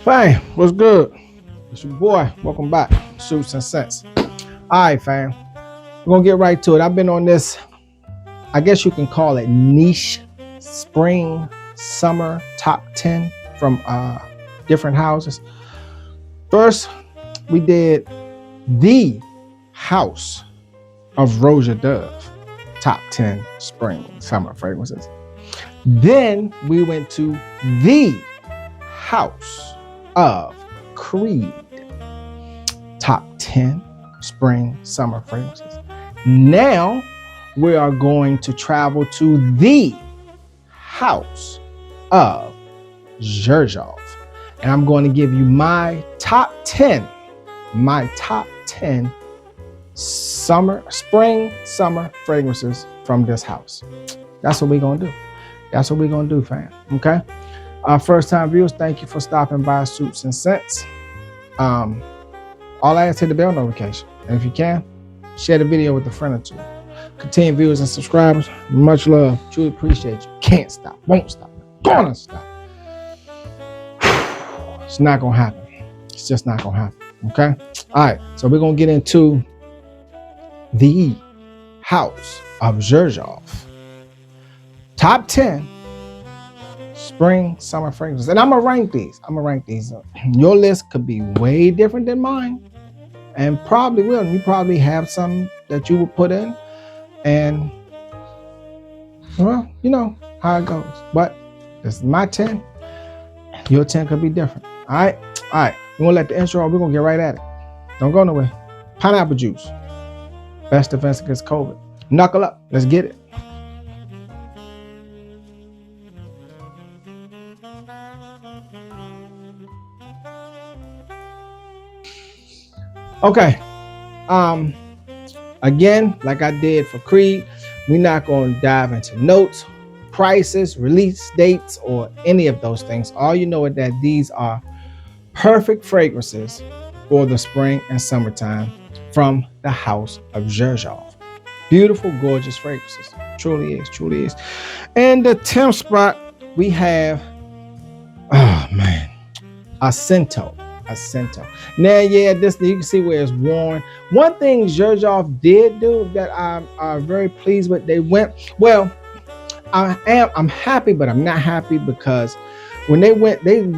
Fam, what's good? It's your boy. Welcome back. Suits and Sense. All right, fam. We're going to get right to it. I've been on this, I guess you can call it niche spring, summer top 10 from different houses. First, we did the House of Rosa Dove top 10 spring, summer fragrances. Then we went to the House of Creed top 10 spring summer fragrances. Now we are going to travel to the House of Xerjoff, and I'm going to give you my top 10 spring summer fragrances from this house. That's what we're going to do. That's what we're going to do, fam. Okay. First time viewers, thank you for stopping by Suits and Sense. All I ask is hit the bell notification. And if you can, share the video with a friend or two. Continue viewers and subscribers. Much love. Truly appreciate you. Can't stop. Won't stop. Gonna stop. It's not gonna happen. It's just not gonna happen. Okay? Alright, so we're gonna get into the House of Xerjoff. Top 10 spring summer fragrances. And I'm gonna rank these. Your list could be way different than mine. And probably will. You probably have some that you will put in. And well, you know how it goes. But this is my 10. Your 10 could be different. Alright? Alright. We're gonna let the intro, we're gonna get right at it. Don't go nowhere. Pineapple juice. Best defense against COVID. Knuckle up. Let's get it. Okay. Again, like I did for Creed, we're not going to dive into notes, prices, release dates, or any of those things. All you know is that these are perfect fragrances for the spring and summertime from the House of Xerjoff. Beautiful, gorgeous fragrances. Truly is, truly is. And the 10th spot, we have, oh man, Asento. Now, yeah, this you can see where it's worn. One thing Xerjoff did do that I'm very pleased with, they went, well, I'm happy, but I'm not happy because when they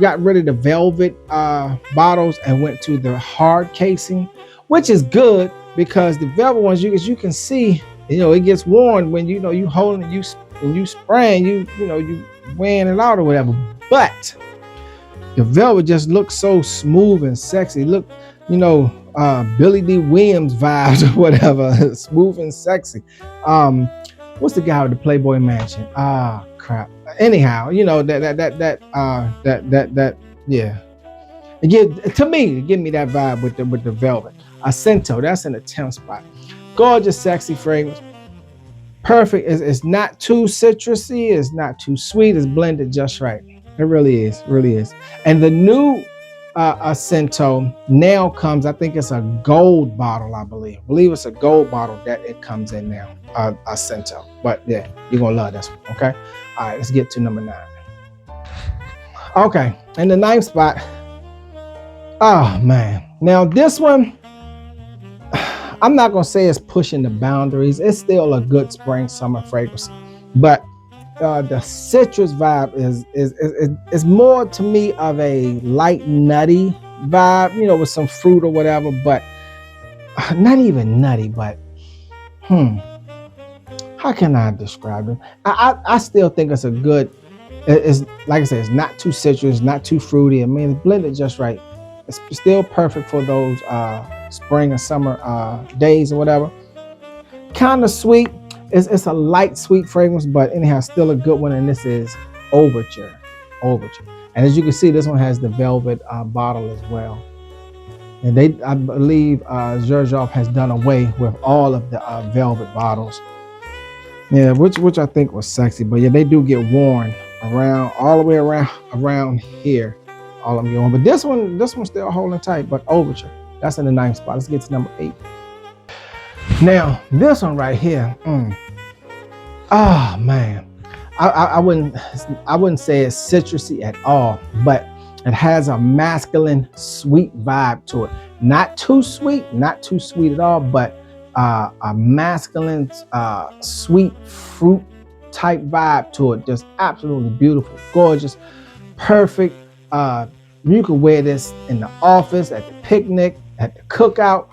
got rid of the velvet bottles and went to the hard casing, which is good because the velvet ones, you can see, it gets worn when you holding it, you spraying, you wearing it out or whatever, but the velvet just looks so smooth and sexy. Look, Billy D. Williams vibes or whatever, smooth and sexy. What's the guy with the Playboy Mansion? Crap. Anyhow, that yeah. It give me that vibe with the velvet. Asento, that's in the 10th spot. Gorgeous, sexy fragrance. Perfect. It's not too citrusy. It's not too sweet. It's blended just right. It really is, really is. And the new Asento now comes, I think it's a gold bottle, I believe. It's a gold bottle that it comes in now, Asento. But yeah, you're going to love this one, okay? All right, let's get to number 9. Okay, in the 9th spot, oh man. Now this one, I'm not going to say it's pushing the boundaries. It's still a good spring, summer fragrance. But the citrus vibe is more to me of a light nutty vibe, with some fruit or whatever, but not even nutty, but how can I describe it? I still think it's a good, it's like I said, it's not too citrus, not too fruity. I mean, it's blended just right. It's still perfect for those spring and summer days or whatever. Kind of sweet. It's a light, sweet fragrance, but anyhow, still a good one. And this is Overture. And as you can see, this one has the velvet bottle as well. And I believe Xerjoff has done away with all of the velvet bottles. Yeah, which I think was sexy. But yeah, they do get worn around, all the way around here. All of them get worn. But this one's still holding tight. But Overture, that's in the 9th spot. Let's get to number 8. Now, this one right here, oh man, I wouldn't say it's citrusy at all, but It has a masculine, sweet vibe to it. Not too sweet at all, but a masculine, sweet fruit type vibe to it. Just absolutely beautiful, gorgeous, perfect. You can wear this in the office, at the picnic, at the cookout,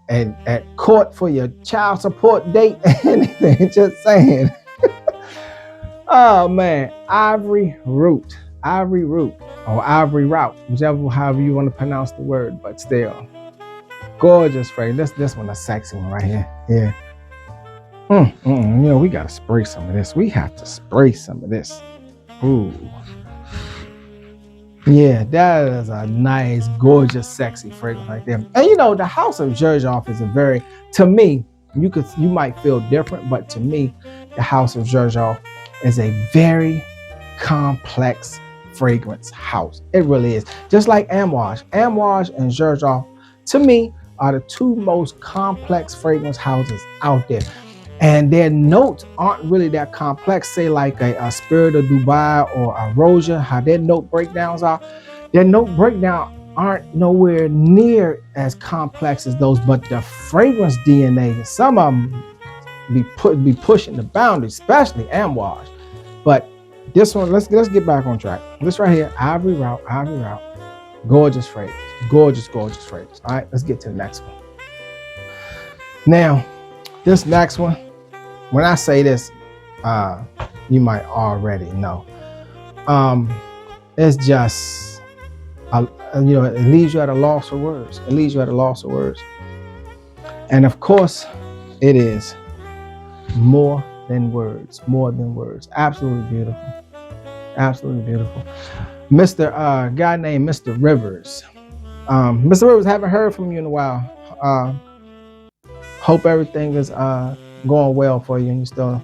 and at court for your child support date, anything. Just saying. Oh man, Ivory Root, or Ivory Route, however you want to pronounce the word, but still, gorgeous fragrance. This one, a sexy one right here. Yeah. We gotta spray some of this. We have to spray some of this. Ooh. Yeah, that is a nice, gorgeous, sexy fragrance right there. And the House of Xerjoff is to me, you might feel different, but to me, the House of Xerjoff is a very complex fragrance house. It really is. Just like Amouage and Xerjoff, to me, are the two most complex fragrance houses out there. And their notes aren't really that complex. Say like a Spirit of Dubai or a Roja, how their note breakdowns are. Their note breakdown aren't nowhere near as complex as those, but the fragrance DNA, some of them be pushing the boundaries, especially Amouage. But this one, let's get back on track. This right here, Ivory Route, gorgeous fragrance, gorgeous fragrance. All right, let's get to the next one. Now, this next one, when I say this, you might already know. It's just, it leaves you at a loss of words. And of course, it is more than words. Absolutely beautiful. Mr. Guy named Mr. Rivers. Mr. Rivers, haven't heard from you in a while. Hope everything is going well for you, and you still,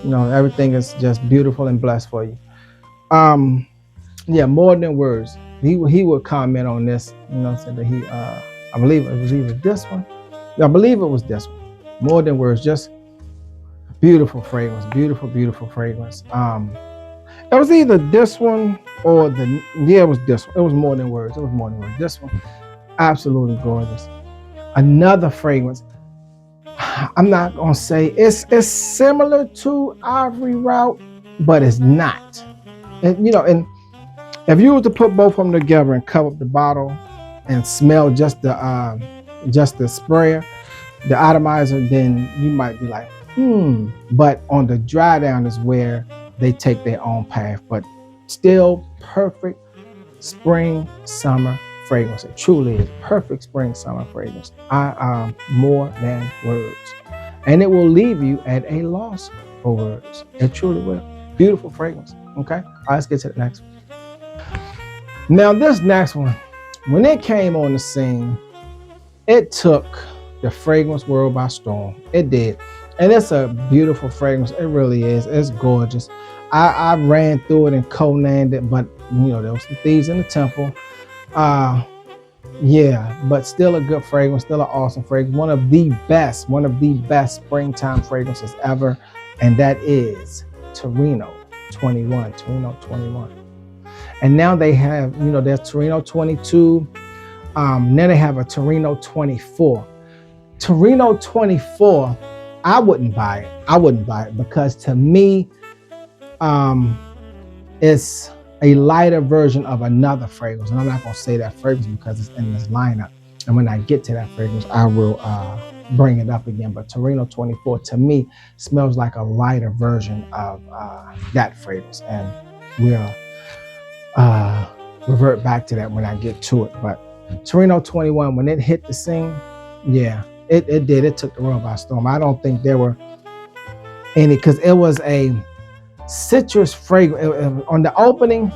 everything is just beautiful and blessed for you. Yeah, more than words. He would comment on this, said that he, I believe it was either this one. I believe it was this one. More than words, just beautiful fragrance, beautiful fragrance. It was either this one or it was this one. It was more than words. This one, absolutely gorgeous. Another fragrance. I'm not gonna say it's similar to Ivory Route, but it's not. And if you were to put both of them together and cover up the bottle and smell just the sprayer, the atomizer, then you might be like, But on the dry down is where they take their own path. But still perfect spring summer fragrance. It truly is perfect spring summer fragrance. More than words. And it will leave you at a loss for words. It truly will. Beautiful fragrance. Okay? All right, let's get to the next one. Now this next one, when it came on the scene, it took the fragrance world by storm. It did. And it's a beautiful fragrance. It really is. It's gorgeous. I ran through it and co-named it, but there was some thieves in the temple. Yeah, but still a good fragrance, still an awesome fragrance. One of the best springtime fragrances ever. And that is Torino 21. And now they have, there's Torino 22. Now they have a Torino 24. Torino 24, I wouldn't buy it because to me, it's a lighter version of another fragrance. And I'm not going to say that fragrance because it's in this lineup. And when I get to that fragrance, I will bring it up again. But Torino 24 to me smells like a lighter version of that fragrance. And we'll revert back to that when I get to it. But Torino 21, when it hit the scene, yeah, it did. It took the world by storm. I don't think there were any, because it was a citrus fragrance. On the opening,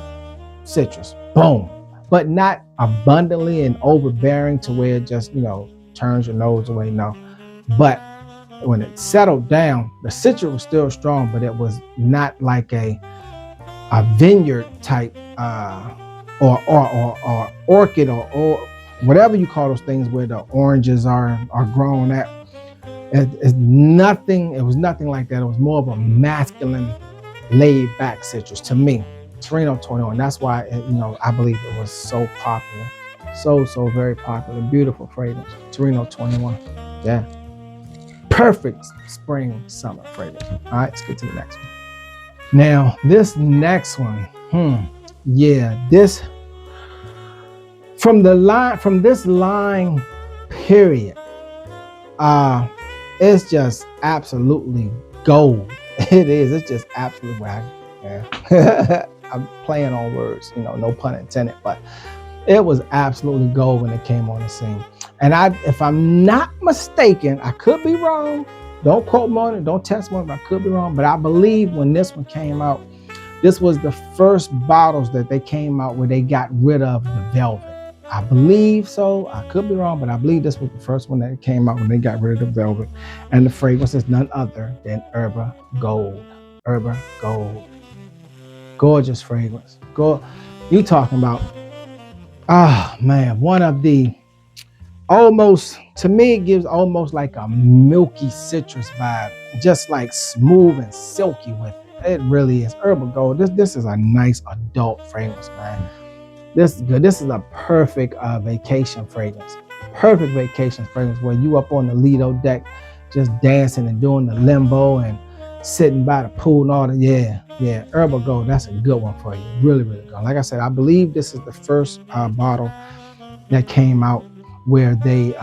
citrus, boom. But not abundantly and overbearing to where it just, turns your nose away, no. But when it settled down, the citrus was still strong, but it was not like a vineyard type or orchid or whatever you call those things where the oranges are grown at. It was nothing like that. It was more of a masculine, laid back citrus to me. Torino 21. That's why I believe it was so popular, so very popular. Beautiful fragrance, Torino 21. Yeah, perfect spring summer fragrance. All right, let's get to the next one. Now this next one, yeah, this from this line period, it's just absolutely gold. It is. It's just absolutely wagon. Yeah. I'm playing on words, no pun intended, but it was absolutely gold when it came on the scene. And if I'm not mistaken, I could be wrong. Don't quote me on it. Don't test me on it. I could be wrong, but I believe when this one came out, this was the first bottles that they came out where they got rid of the velvet. I believe so. I could be wrong, but I believe this was the first one that came out when they got rid of the velvet. And the fragrance is none other than Herba Gold. Herba Gold. Gorgeous fragrance. You talking about, man, one of the almost, to me, it gives almost like a milky citrus vibe, just like smooth and silky with it. It really is. Herba Gold. This is a nice adult fragrance, man. This is good. This is a perfect vacation fragrance. Perfect vacation fragrance where you up on the Lido deck, just dancing and doing the limbo and sitting by the pool and all that. Yeah. Herba Gold. That's a good one for you. Really, really good. Like I said, I believe this is the first bottle that came out where they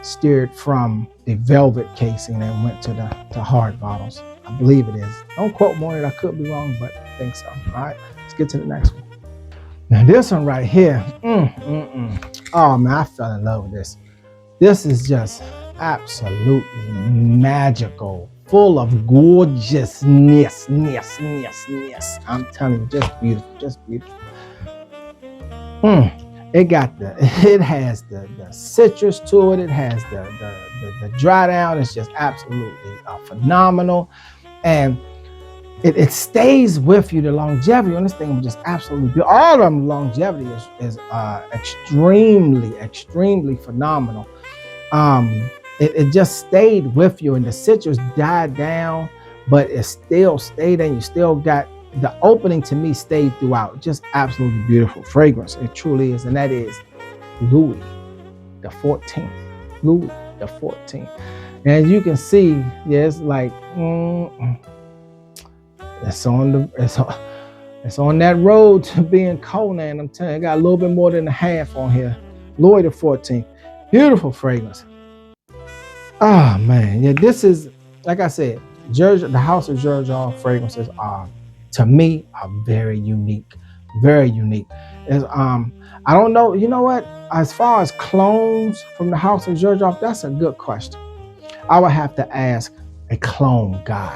steered from the velvet casing and went to hard bottles. I believe it is. Don't quote me on it. I could be wrong, but I think so. All right, let's get to the next one. Now this one right here, oh man, I fell in love with this. This is just absolutely magical, full of gorgeousness. I'm telling you, just beautiful. It has the citrus to it. It has the dry down. It's just absolutely phenomenal, and it stays with you. The longevity on this thing was just absolutely beautiful. All of them longevity is extremely phenomenal. It just stayed with you, and the citrus died down, but it still stayed, and you still got the opening. To me, stayed throughout. Just absolutely beautiful fragrance. It truly is, and that is Louis the 14th. Louis the 14th. And as you can see, yeah, it's like it's on that road to being Conan. I'm telling you, I got a little bit more than a half on here. Louis the 14th. Beautiful fragrance. Oh man, yeah, this is, like I said, the House of Xerjoff fragrances are, to me, are very unique. Is I don't know, you know what? As far as clones from the House of Xerjoff, that's a good question. I would have to ask a clone guy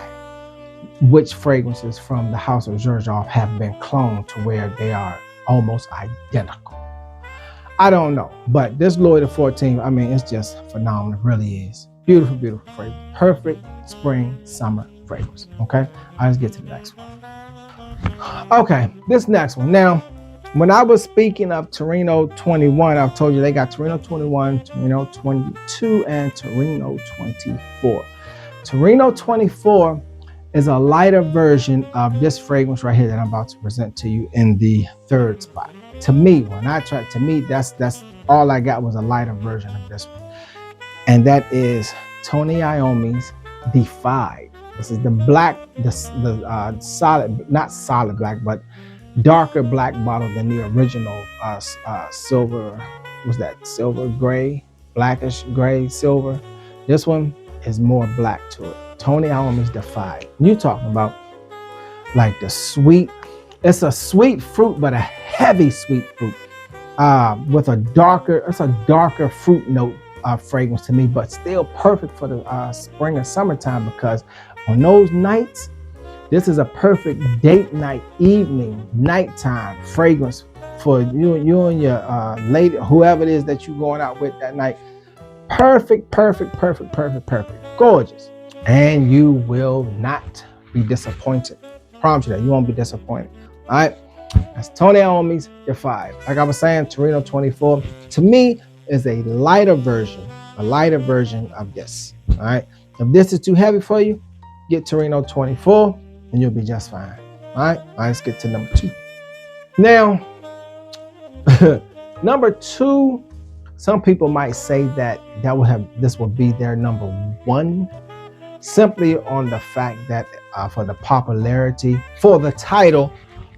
which fragrances from the House of Xerjoff have been cloned to where they are almost identical. I don't know, but this Louis the 14th, I mean, it's just phenomenal. It really is. Beautiful fragrance. Perfect spring, summer fragrance. Okay, let's get to the next one. Okay, this next one. Now, when I was speaking of Torino 21, I've told you they got Torino 21, Torino 22, and Torino 24. Torino 24 is a lighter version of this fragrance right here that I'm about to present to you in the third spot. To me, that's all I got was a lighter version of this one. And that is Tony Iommi's DeFi. This is the black, the solid, not solid black, but darker black bottle than the original silver. Was that silver gray, blackish gray silver? This one is more black to it. Tony Iommi's DeFi. You talking about like the sweet? It's a sweet fruit, but a heavy sweet fruit with a darker fruit note fragrance to me, but still perfect for the spring and summertime, because on those nights, this is a perfect date night, evening, nighttime fragrance for you and your lady, whoever it is that you're going out with that night. Perfect. Gorgeous. And you will not be disappointed. I promise you that. You won't be disappointed. All right. That's Tony Iommi's DeFi. Like I was saying, Torino 24, to me, is a lighter version of this. All right. If this is too heavy for you, get Torino 24 and you'll be just fine. All right. Let's get to number 2. Now, number 2, some people might say that this would be their number 1, simply on the fact that for the popularity, for the title,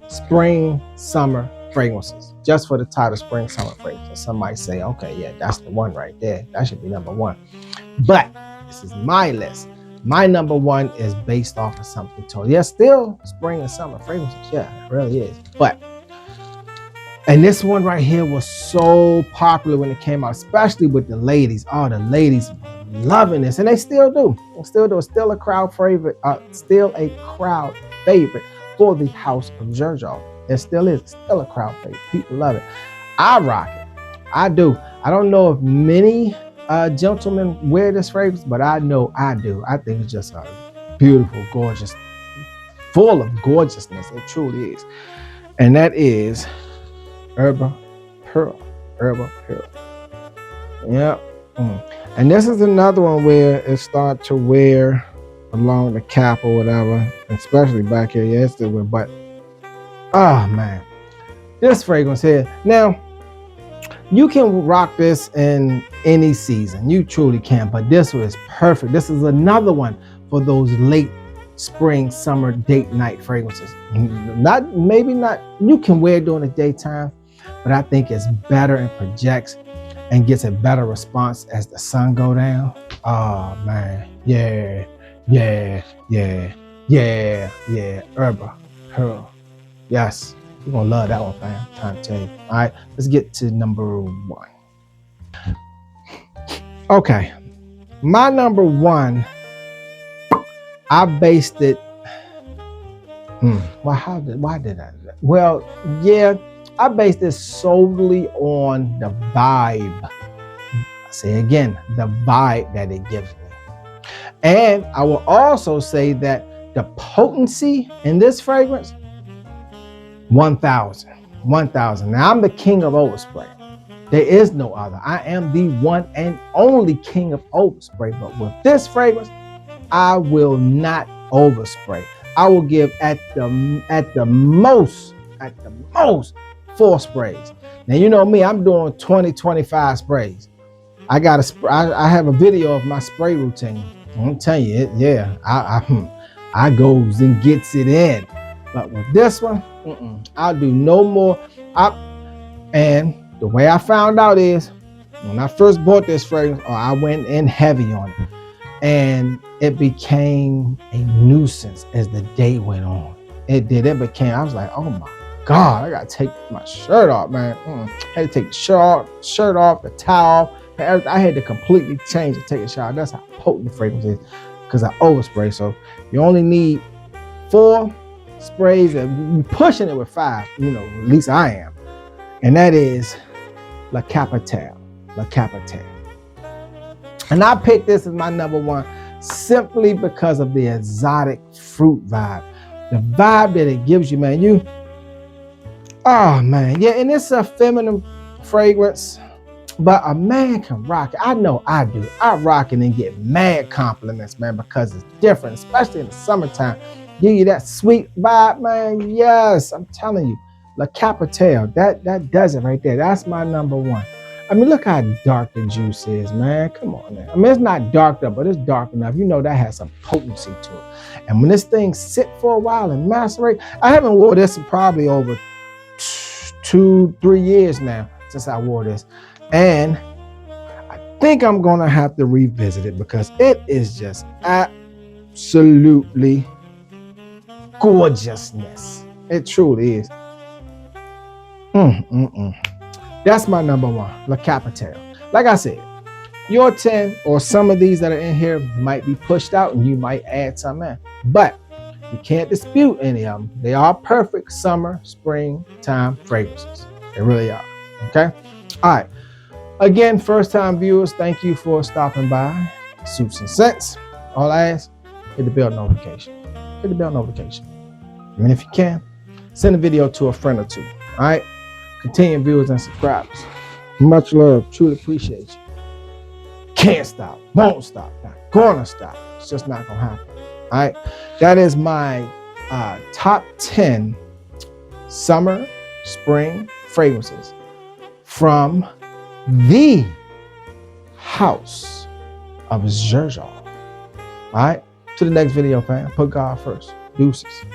Spring Summer Fragrances. Just for the title, Spring Summer Fragrances. Some might say, okay, yeah, that's the one right there. That should be number 1. But this is my list. My number 1 is based off of something totally. Yeah, still spring and summer fragrances. Yeah, it really is. And this one right here was so popular when it came out, especially with the ladies. Oh, the ladies loving this, and they still do. It's still a crowd favorite. Still a crowd favorite for the House of Xerjoff. It still is. It's still a crowd favorite. People love it. I rock it. I do. I don't know if many gentlemen wear this fragrance, but I know I do. I think it's just a beautiful, gorgeous, full of gorgeousness. It truly is. And that is Herba Pearl. Herba Pearl. Yep. And this is another one where it starts to wear along the cap or whatever, especially back here. Yeah, it's still weird, but oh man, this fragrance here. Now, you can rock this in any season. You truly can, but this one is perfect. This is another one for those late spring, summer date night fragrances. Maybe not. You can wear it during the daytime, but I think it's better and projects and gets a better response as the sun go down. Oh man, yeah. Herba Pearl. Yes, you're gonna love that one, fam. I'm trying to tell you. All right, let's get to number 1. Okay, my number 1, I based it. Why did I? Well, yeah, I based this solely on the vibe. I say again, the vibe that it gives me. And I will also say that the potency in this fragrance, 1,000. Now, I'm the king of overspray. There is no other. I am the one and only king of overspray. But with this fragrance, I will not overspray. I will give at the most 4 sprays. Now, you know me, I'm doing 20, 25 sprays. I have a video of my spray routine. I'm telling you, I goes and gets it in. But with this one, I'll do no more. And the way I found out is when I first bought this fragrance, I went in heavy on it. And it became a nuisance as the day went on. I was like, oh my God, I gotta take my shirt off, man. I had to take the shirt off, the towel. I had to completely change and take a shower. That's how potent the fragrance is, because I overspray. So you only need 4 sprays, and you're pushing it with 5. At least I am. And that is La Capel. And I picked this as my number 1 simply because of the exotic fruit vibe. The vibe that it gives you, man. Oh man, yeah, and it's a feminine fragrance, but a man can rock it. I know I do. I rock it and get mad compliments, man, because it's different, especially in the summertime. Give you that sweet vibe, man. Yes, I'm telling you. La Capel, that does it right there. That's my number 1. I mean, look how dark the juice is, man. Come on, man. I mean, it's not dark up, but it's dark enough. That has some potency to it. And when this thing sit for a while and macerate, I haven't wore this in probably over 2-3 years now since I wore this. And I think I'm going to have to revisit it because it is just absolutely gorgeousness. It truly is. That's my number 1, La Capel. Like I said, your 10 or some of these that are in here might be pushed out and you might add some in. But you can't dispute any of them. They are perfect summer, springtime fragrances. They really are. Okay? All right. Again, first-time viewers, thank you for stopping by. Suits and Scents. All I ask, hit the bell notification. Hit the bell notification. And if you can, send a video to a friend or 2. All right? Continuing viewers and subscribers. Much love. Truly appreciate you. Can't stop. Won't stop. Not gonna stop. It's just not gonna happen. All right. That is my top 10 summer, spring fragrances from the house of Xerjoff. All right, to the next video, fam. Put God first. Deuces.